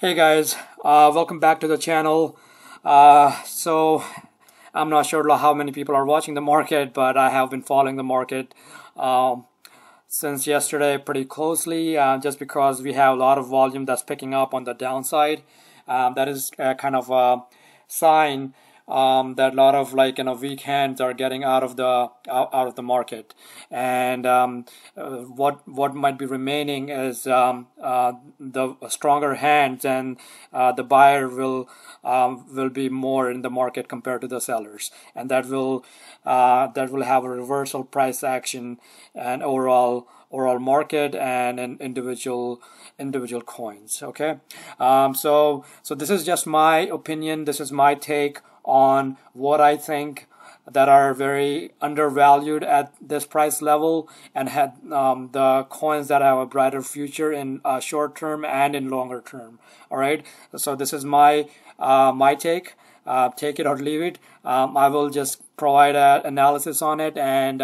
Hey guys, welcome back to the channel. So I'm not sure how many people are watching the market, but I have been following the market since yesterday pretty closely, just because we have a lot of volume that's picking up on the downside. That is kind of a sign that a lot of weak hands are getting out of the market, and what might be remaining is the stronger hands, and the buyer will be more in the market compared to the sellers, and that will have a reversal price action and overall market and in individual coins. Okay, so this is just my opinion. This is my take on what I think that are very undervalued at this price level, and had the coins that have a brighter future in short term and in longer term. All right, so this is my take. Take it or leave it. I will just provide an analysis on it, and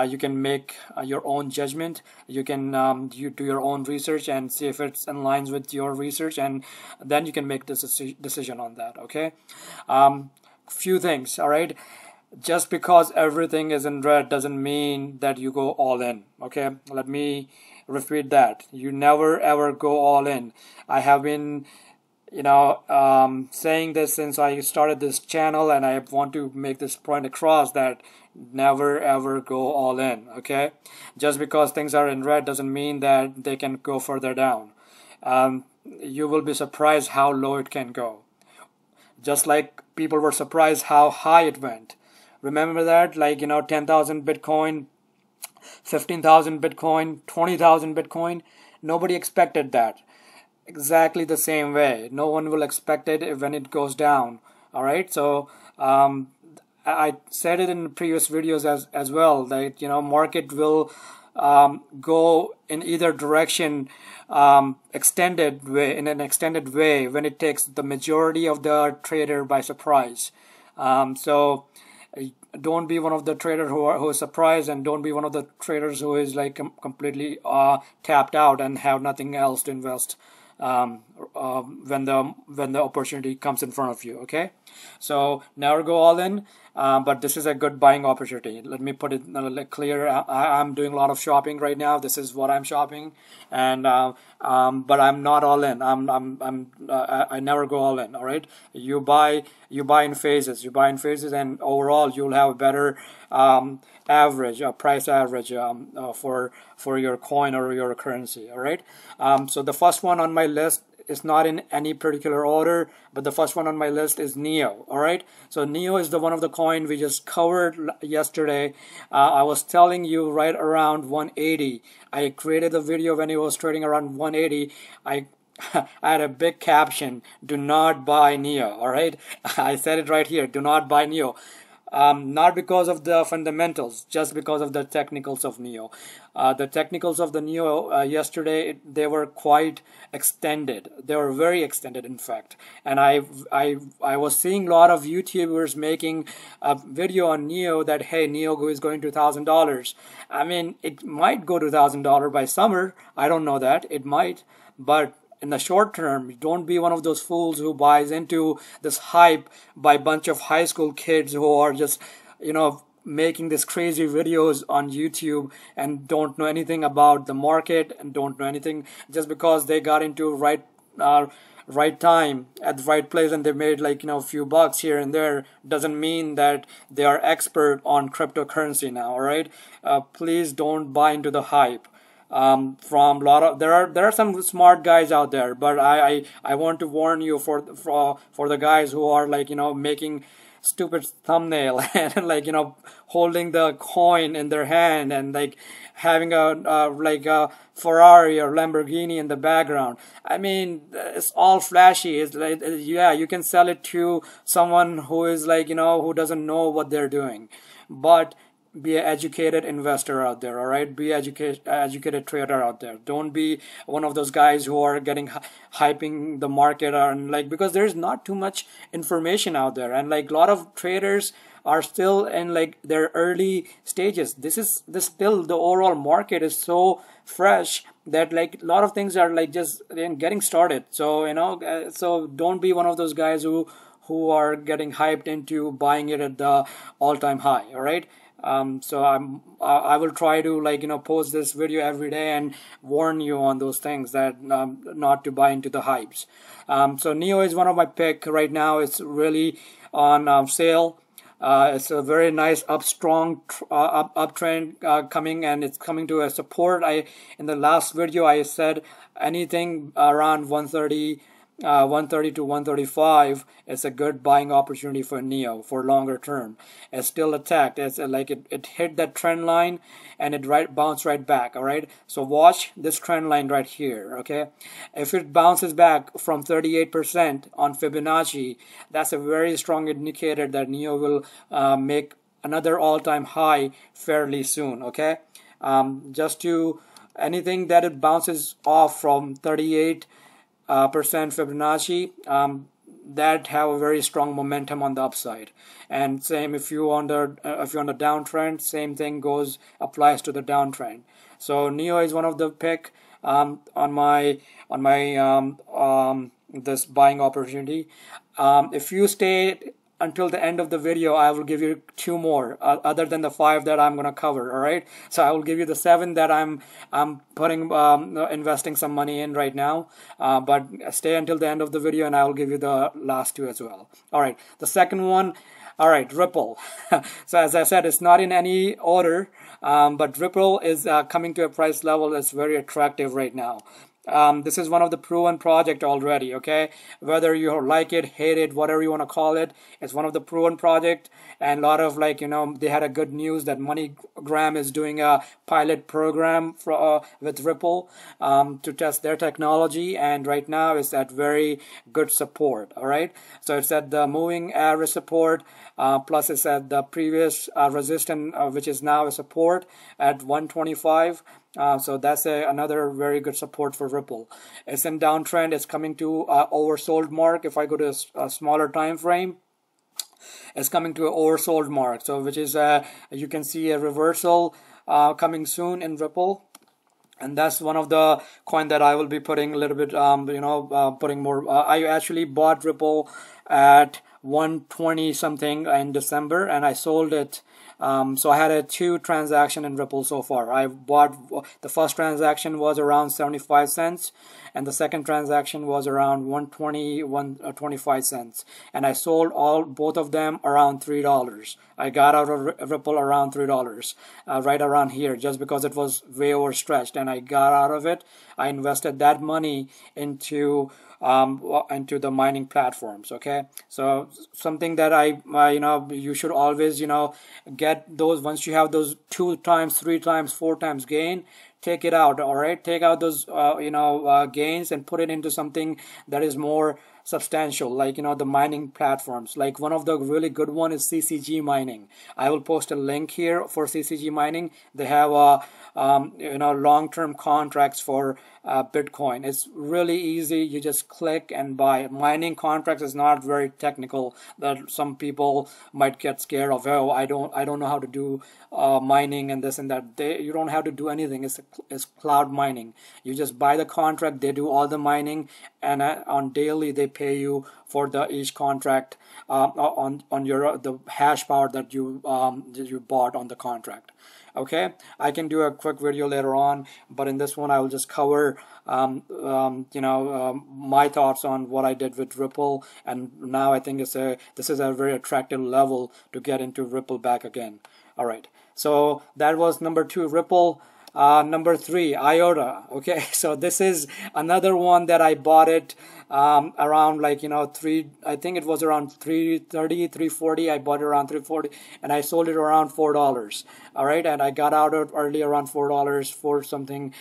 you can make your own judgment. You can you do your own research and see if it's in lines with your research, and then you can make this decision on that. Okay, few things. All right, just because everything is in red doesn't mean that you go all in. Okay, let me repeat that. You never ever go all in. I have been saying this since I started this channel, and I want to make this point across that never ever go all in. Okay, just because things are in red doesn't mean that they can go further down. You will be surprised how low it can go, just like people were surprised how high it went. Remember that, 10,000 Bitcoin, 15,000 Bitcoin, 20,000 Bitcoin. Nobody expected that. Exactly the same way, no one will expect it when it goes down. All right, so I said it in previous videos as well, that market will go in either direction, in an extended way, when it takes the majority of the trader by surprise. So don't be one of the traders who is surprised, and don't be one of the traders who is completely tapped out and have nothing else to invest when the opportunity comes in front of you. Okay, so never go all in, but this is a good buying opportunity. Let me put it clear. I'm doing a lot of shopping right now. This is what I'm shopping, and but I'm not all in. I never go all in. All right, you buy in phases. You buy in phases, and overall you'll have a better price average for your coin or your currency. All right, so the first one on my list is not in any particular order, but the first one on my list is NEO. All right, so NEO is the one of the coin we just covered yesterday. I was telling you right around 180. I created a video when it was trading around 180. I had a big caption: do not buy NEO. All right, I said it right here: do not buy NEO. Not because of the fundamentals, just because of the technicals of NEO. The technicals of the NEO yesterday, they were quite extended. They were very extended, in fact. And I was seeing a lot of YouTubers making a video on NEO that, hey, NEO is going to $1,000. I mean, it might go to $1,000 by summer. I don't know that. It might, but in the short term, don't be one of those fools who buys into this hype by a bunch of high school kids who are just, making these crazy videos on YouTube and don't know anything about the market, and don't know anything just because they got into right time at the right place, and they made a few bucks here and there, doesn't mean that they are expert on cryptocurrency now. All right, please don't buy into the hype. From a lot of there are some smart guys out there, but I want to warn you for the guys who are making stupid thumbnail and holding the coin in their hand and having a Ferrari or Lamborghini in the background. I mean, it's all flashy. It's yeah, you can sell it to someone who is who doesn't know what they're doing, but be an educated investor out there. All right, be educated trader out there. Don't be one of those guys who are hyping the market, and because there's not too much information out there, and a lot of traders are still in their early stages. This still, the overall market is so fresh that like a lot of things are like just getting started. So so don't be one of those guys who are getting hyped into buying it at the all-time high. All right. So I will try to like post this video every day and warn you on those things that not to buy into the hypes. So NEO is one of my pick right now. It's really on sale. It's a very nice strong uptrend coming, and it's coming to a support. In the last video I said anything around 130 to 135 is a good buying opportunity for NEO for longer term. It's still attacked. It's like it hit that trend line and it bounced right back. All right, so watch this trend line right here. Okay, if it bounces back from 38% on Fibonacci, that's a very strong indicator that NEO will make another all-time high fairly soon. Okay, just to anything that it bounces off from 38% Fibonacci, that have a very strong momentum on the upside. And same if you're on the downtrend, same thing applies to the downtrend. So NEO is one of the pick on my this buying opportunity. If you stay until the end of the video, I will give you 2 more other than the 5 that I'm going to cover. All right, so I will give you the 7 that I'm putting investing some money in right now, but stay until the end of the video and I will give you the last 2 as well. All right, the second one, all right, Ripple. So as I said, it's not in any order, but Ripple is coming to a price level that's very attractive right now. This is one of the proven project already. Okay, whether you like it, hate it, whatever you want to call it, it's one of the proven project. And a lot of like they had a good news that MoneyGram is doing a pilot program with Ripple to test their technology, and right now it's at very good support. All right, so it's at the moving average support, plus it's at the previous resistance, which is now a support at 125. So that's another very good support for Ripple. It's in downtrend. It's coming to oversold mark. If I go to a smaller time frame, it's coming to an oversold mark. So which is you can see a reversal coming soon in Ripple. And that's one of the coin that I will be putting a little bit, putting more. I actually bought Ripple at 120 something in December, and I sold it. So I had 2 transactions in Ripple so far. I bought, the first transaction was around 75 cents, and the second transaction was around 125 cents. And I sold both of them around $3. I got out of Ripple around $3, right around here, just because it was way overstretched, and I got out of it. I invested that money into the mining platforms. Okay, so something that you should always get those. Once you have those 2 times, 3 times, 4 times gain, take it out. All right, take out those gains and put it into something that is more substantial, like the mining platforms. Like one of the really good one is CCG mining. I will post a link here for CCG mining. They have long-term contracts for Bitcoin. It's really easy. You just click and buy. Mining contracts is not very technical, that some people might get scared of. Oh, I don't know how to do mining and this and that. You don't have to do anything. It's cloud mining. You just buy the contract. They do all the mining, and on daily they pay you for each contract on the hash power that you bought on the contract. Okay, I can do a quick video later on, but in this one I will just cover my thoughts on what I did with Ripple, and now I think this is a very attractive level to get into Ripple back again. All right, so that was number 2, Ripple. Number 3, IOTA. Okay, so this is another one that I bought it around like I think it was around 330, 340. I bought it around 340, and I sold it around $4. All right, and I got out early around $4 for something.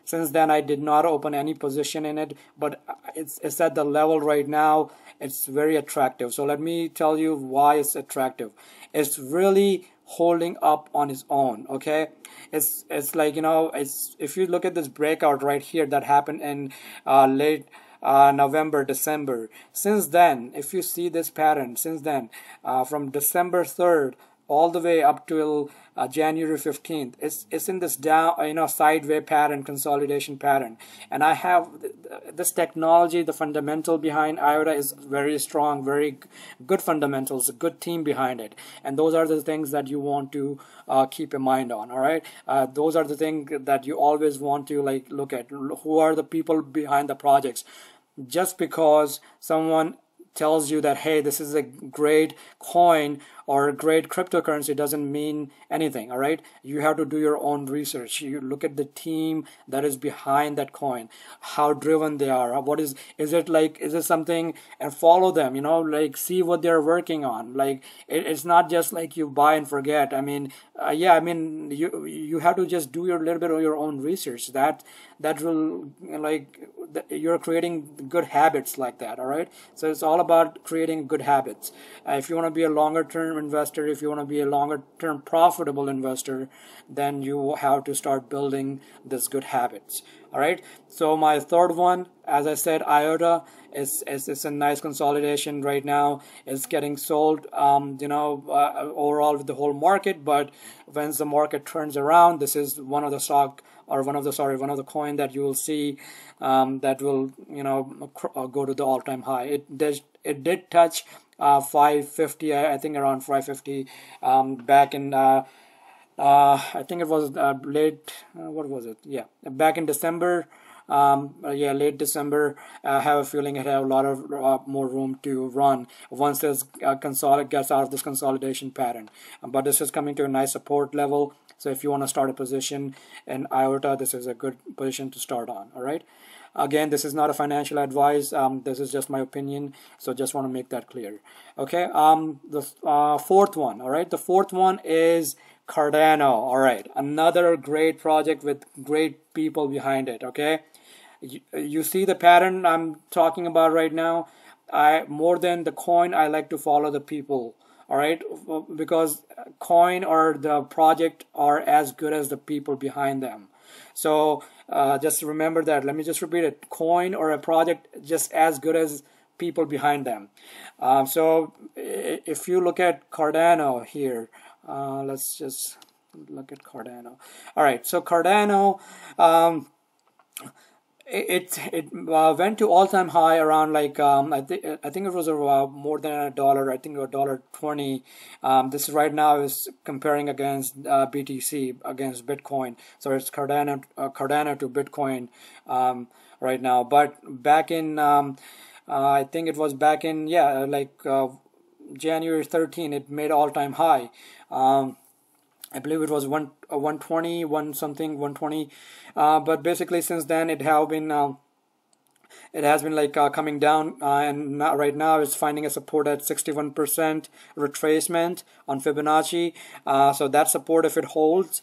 Since then I did not open any position in it, but it's at the level right now. It's very attractive. So let me tell you why it's attractive. It's really holding up on its own. Okay, it's like it's, if you look at this breakout right here that happened in late November, December. Since then, if you see this pattern, since then, from December 3rd all the way up till January 15th. It's in this down, sideway pattern, consolidation pattern. And I have this technology, the fundamental behind IOTA is very strong, very good fundamentals, a good team behind it. And those are the things that you want to keep in mind on. All right, those are the things that you always want to like look at. Who are the people behind the projects? Just because someone tells you that, hey, this is a great coin or a great cryptocurrency doesn't mean anything. All right, you have to do your own research. You look at the team that is behind that coin, how driven they are, what is it something, and follow them, like see what they're working on. Like it's not just like you buy and forget. I mean, you have to just do your little bit of your own research. That will, like, you're creating good habits like that. All right, so it's all about creating good habits. If you want to be a longer term investor, if you want to be a longer term profitable investor, then you have to start building this good habits. All right, so my third one, as I said, IOTA is a nice consolidation right now. It's getting sold overall with the whole market, but once the market turns around, this is one of the coin that you will see that will go to the all-time high. It did touch 550, I think around 550 back in I think it was late, what was it? Yeah, back in December. Late December. I have a feeling it have a lot of more room to run once this gets out of this consolidation pattern. But this is coming to a nice support level. So if you want to start a position in IOTA, this is a good position to start on. All right. Again, this is not a financial advice. This is just my opinion. So just want to make that clear. Okay. The fourth one. All right. The fourth one is Cardano. All right. Another great project with great people behind it. Okay. You see the pattern I'm talking about right now. More than the coin, I like to follow the people. All right, because coin or the project are as good as the people behind them. So just remember that. Let me just repeat it. Coin or a project just as good as people behind them. So if you look at Cardano here, let's just look at Cardano. All right, so Cardano. It went to all-time high around like I think it was more than $1. I think $1.20. This right now is comparing against BTC, against Bitcoin. So it's Cardano to Bitcoin right now. But back in I think it was back in January 13, it made all-time high. I believe it was 120, 120. But basically since then it has been coming down, and right now it's finding a support at 61% retracement on Fibonacci. So that support, if it holds,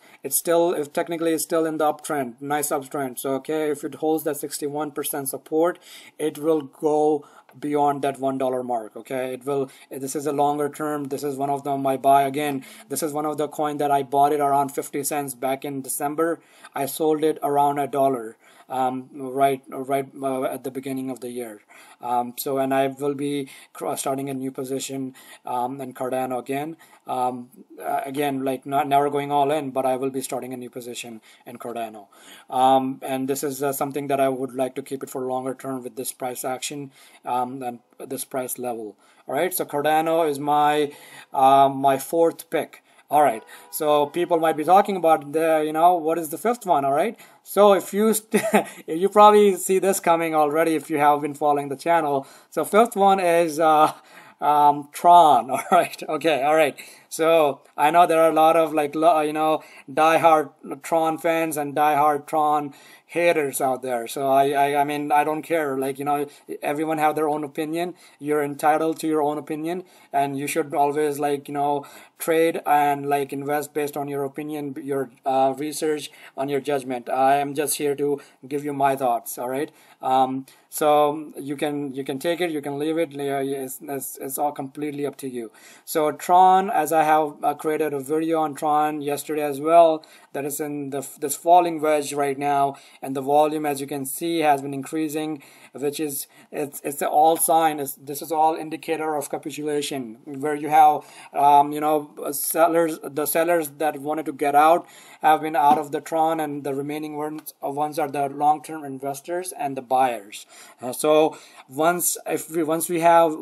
technically it's still in the uptrend, nice uptrend. So okay, if it holds that 61% support, it will go beyond that $1 mark. Okay, it will. This is a longer term. This is one of them I buy. Again, this is one of the coin that I bought it around 50 cents back in December. I sold it around $1 right at the beginning of the year. And I will be starting a new position in Cardano again. Again, like never going all in, but I will be starting a new position in Cardano. And this is something that I would like to keep it for longer term with this price action and this price level. All right, so Cardano is my my fourth pick. All right, so people might be talking about what is the fifth one? All right, so if you you probably see this coming already if you have been following the channel. So fifth one is TRON. All right, okay, all right. So I know there are a lot of diehard TRON fans and diehard TRON haters out there. So I mean, I don't care. Everyone have their own opinion. You're entitled to your own opinion, and you should always trade and invest based on your opinion, your research, on your judgment. I am just here to give you my thoughts. All right. So you can take it, you can leave it. It's all completely up to you. So TRON, as I have created a video on TRON yesterday as well, that is in this falling wedge right now, and the volume, as you can see, has been increasing, which is it's the all sign. This is all indicator of capitulation, where you have sellers. The sellers that wanted to get out have been out of the TRON, and the remaining ones are the long-term investors and the buyers. So once we have,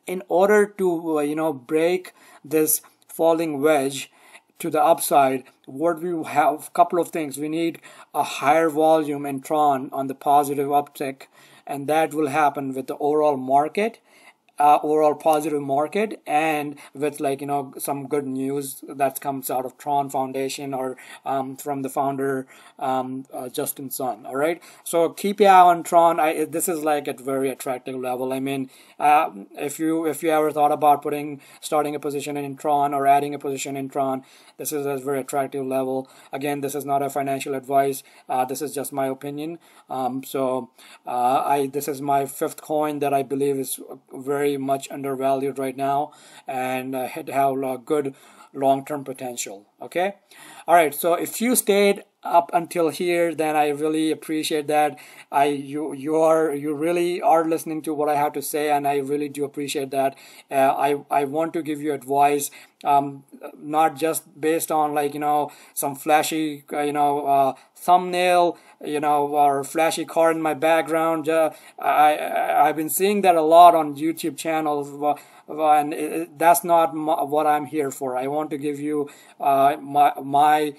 in order to break this falling wedge to the upside, what we have, a couple of things. We need a higher volume in TRON on the positive uptick, and that will happen with the overall market, overall positive market, and with some good news that comes out of TRON Foundation or from the founder Justin Sun. All right, so keep your eye on TRON. This is like at very attractive level. I mean, if you ever thought about starting a position in TRON or adding a position in TRON, this is a very attractive level. Again, this is not a financial advice. This is just my opinion. This is my fifth coin that I believe is very much undervalued right now, and it have a good long-term potential. Okay, all right. So if you stayed up until here, then I really appreciate that. You really are listening to what I have to say, and I really do appreciate that. I want to give you advice, not just based on some flashy thumbnail, or flashy card in my background. I've been seeing that a lot on YouTube channels, and that's not what I'm here for. I want to give you my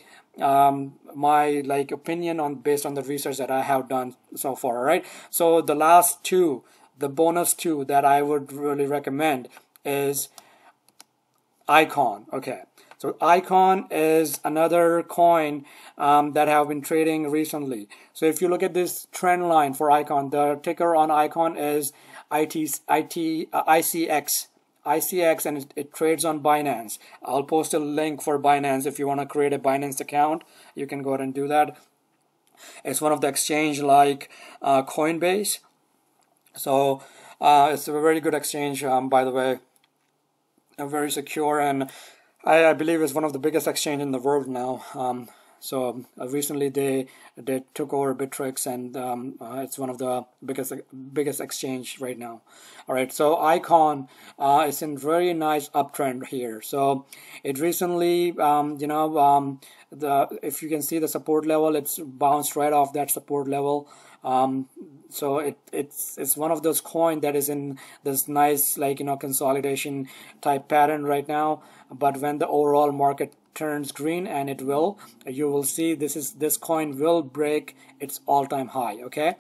opinion based on the research that I have done so far. All right. So the last two, the bonus two that I would really recommend is Icon. Okay. So Icon is another coin that have been trading recently. So if you look at this trend line for Icon, the ticker on Icon is ICX. and it trades on Binance. I'll post a link for Binance. If you want to create a Binance account, you can go ahead and do that. It's one of the exchange like Coinbase. So it's a very good exchange, by the way, very secure, and I believe it's one of the biggest exchange in the world now. So recently they took over Bittrex, and it's one of the biggest exchange right now. All right, so Icon is in very nice uptrend here. So it recently, if you can see the support level, it's bounced right off that support level. So it's one of those coin that is in this nice consolidation type pattern right now. But when the overall market turns green, and it will, you will see this coin will break its all-time high. Okay,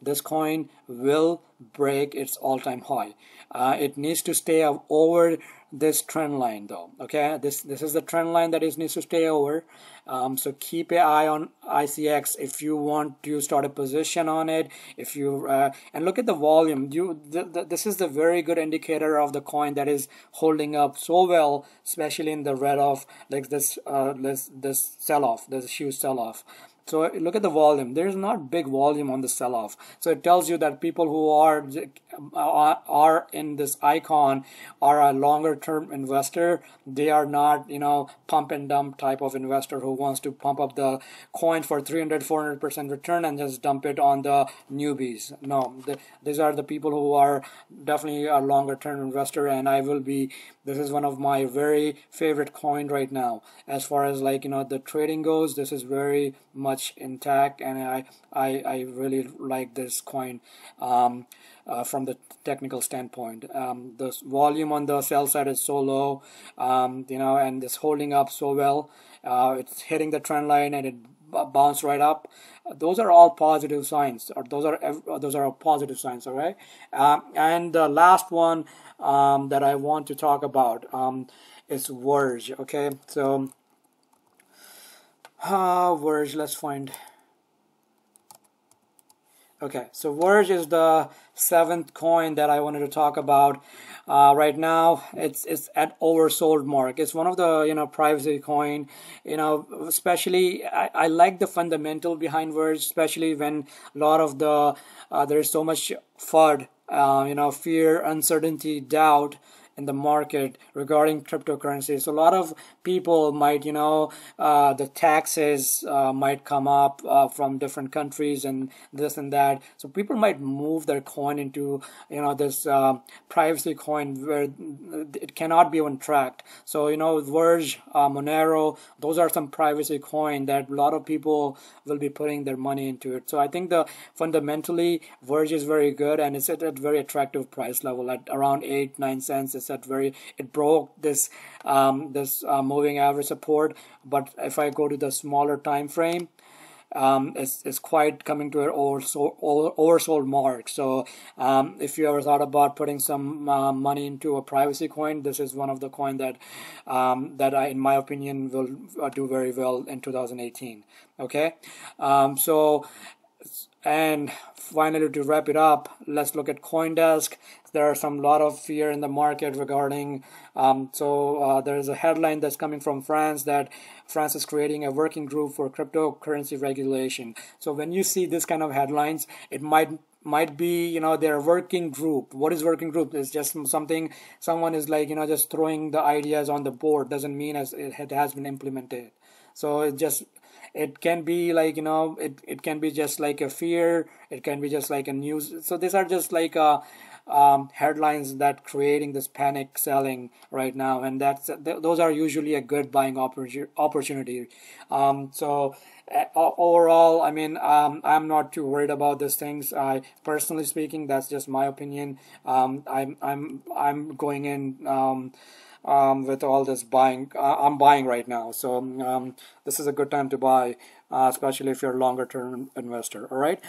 this coin will break its all-time high. It needs to stay over this trend line though. Okay, this is the trend line that it needs to stay over. So keep an eye on ICX if you want to start a position on it. If you and look at the volume, this is the very good indicator of the coin that is holding up so well, especially in the red of this sell-off, this huge sell-off. So look at the volume. There is not big volume on the sell-off. So it tells you that people who are in this Icon are a longer-term investor. They are not, pump and dump type of investor who wants to pump up the coin for 300-400% return and just dump it on the newbies. No, these are the people who are definitely a longer-term investor, and this is one of my very favorite coin right now. As far as the trading goes, this is very much intact, and I really like this coin from the technical standpoint. The volume on the sell side is so low, and it's holding up so well. It's hitting the trend line, and it bounced right up. Those are all positive signs, or those are all positive signs. All right, and the last one that I want to talk about is Verge. Okay, so Verge, let's find. Okay, so Verge is the seventh coin that I wanted to talk about. Right now, it's at oversold mark. It's one of the privacy coin. Especially I like the fundamental behind Verge, especially when a lot of there's so much FUD, fear, uncertainty, doubt in the market regarding cryptocurrency. So a lot of people might, the taxes might come up from different countries and this and that. So people might move their coin into, this privacy coin where it cannot be even tracked. So, Verge, Monero, those are some privacy coin that a lot of people will be putting their money into it. So I think fundamentally Verge is very good, and it's at a very attractive price level at around 8-9 cents. It broke this moving average support, but if I go to the smaller time frame, it's quite coming to an oversold mark. So if you ever thought about putting some money into a privacy coin, this is one of the coin that I, in my opinion, will do very well in 2018. Okay, and finally, to wrap it up, let's look at CoinDesk. There are lot of fear in the market regarding, there is a headline that's coming from France that France is creating a working group for cryptocurrency regulation. So when you see this kind of headlines, it might be, their working group. What is working group? It's just something, someone is like, just throwing the ideas on the board. Doesn't mean it has been implemented. So it can be like, it can be just like a fear. It can be just like a news. So these are just like headlines that creating this panic selling right now, and those are usually a good buying opportunity. Overall, I mean, I'm not too worried about these things. Personally speaking, that's just my opinion. I'm going in with all this buying. I'm buying right now, so this is a good time to buy, especially if you're a longer term investor. All right,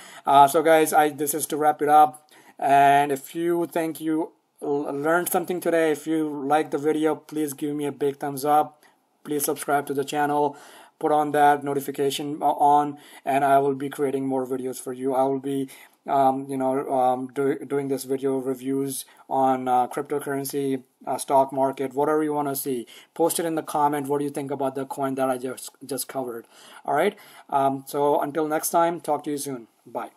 so guys, this is to wrap it up. And if you think you learned something today, if you like the video, please give me a big thumbs up. Please subscribe to the channel, put on that notification on, and I will be creating more videos for you. I will be doing this video reviews on cryptocurrency, stock market, whatever you want to see. Post it in the comment. What do you think about the coin that I just covered? All right, so until next time, talk to you soon. Bye.